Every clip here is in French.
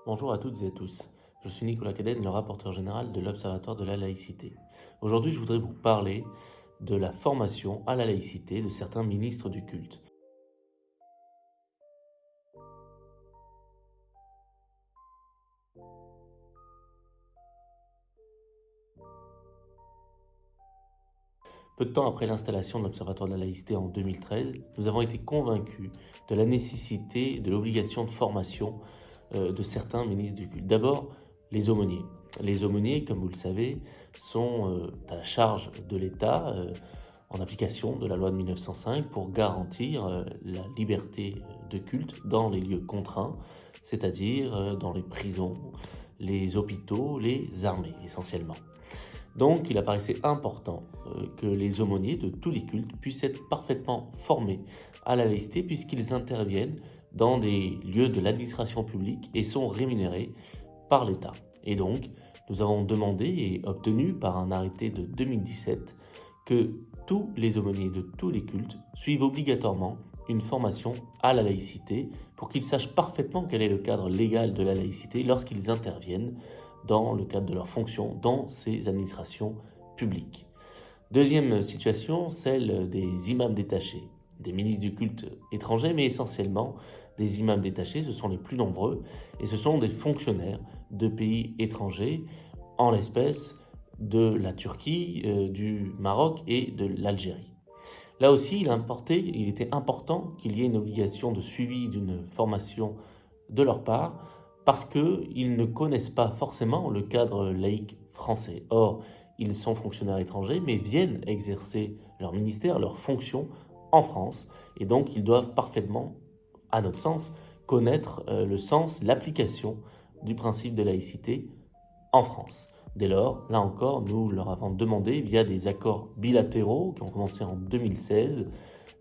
Bonjour à toutes et à tous. Je suis Nicolas Cadenne, le rapporteur général de l'Observatoire de la laïcité. Aujourd'hui, je voudrais vous parler de la formation à la laïcité de certains ministres du culte. Peu de temps après l'installation de l'Observatoire de la laïcité en 2013, nous avons été convaincus de la nécessité et de l'obligation de formation de certains ministres du culte. D'abord, les aumôniers. Les aumôniers, comme vous le savez, sont à la charge de l'État en application de la loi de 1905 pour garantir la liberté de culte dans les lieux contraints, c'est-à-dire dans les prisons, les hôpitaux, les armées essentiellement. Donc, il apparaissait important que les aumôniers de tous les cultes puissent être parfaitement formés à la laïcité puisqu'ils interviennent dans des lieux de l'administration publique et sont rémunérés par l'État. Et donc, nous avons demandé et obtenu par un arrêté de 2017 que tous les aumôniers de tous les cultes suivent obligatoirement une formation à la laïcité pour qu'ils sachent parfaitement quel est le cadre légal de la laïcité lorsqu'ils interviennent dans le cadre de leurs fonctions dans ces administrations publiques. Deuxième situation, celle des imams détachés, des ministres du culte étrangers, mais essentiellement des imams détachés, ce sont les plus nombreux, et ce sont des fonctionnaires de pays étrangers, en l'espèce de la Turquie, du Maroc et de l'Algérie. Là aussi, il était important qu'il y ait une obligation de suivi d'une formation de leur part, parce qu'ils ne connaissent pas forcément le cadre laïque français. Or, ils sont fonctionnaires étrangers, mais viennent exercer leur ministère, leur fonction en France, et donc ils doivent parfaitement, à notre sens, connaître le sens, l'application du principe de laïcité en France. Dès lors, là encore, nous leur avons demandé, via des accords bilatéraux qui ont commencé en 2016,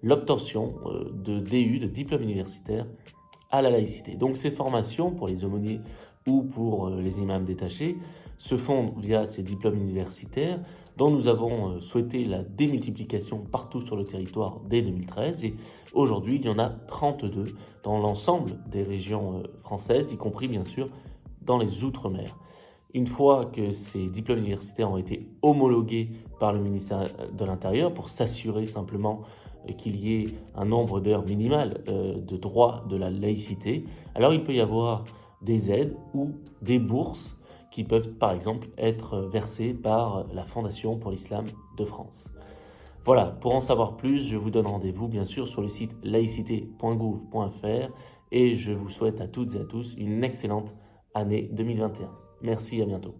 l'obtention de DU, de diplôme universitaire, à la laïcité. Donc ces formations pour les aumôniers ou pour les imams détachés se font via ces diplômes universitaires dont nous avons souhaité la démultiplication partout sur le territoire dès 2013 et aujourd'hui il y en a 32 dans l'ensemble des régions françaises, y compris bien sûr dans les Outre-mer. Une fois que ces diplômes universitaires ont été homologués par le ministère de l'Intérieur pour s'assurer simplement qu'il y ait un nombre d'heures minimales de droit de la laïcité, alors il peut y avoir des aides ou des bourses qui peuvent par exemple être versées par la Fondation pour l'Islam de France. Voilà, pour en savoir plus, je vous donne rendez-vous bien sûr sur le site laïcité.gouv.fr et je vous souhaite à toutes et à tous une excellente année 2021. Merci, à bientôt.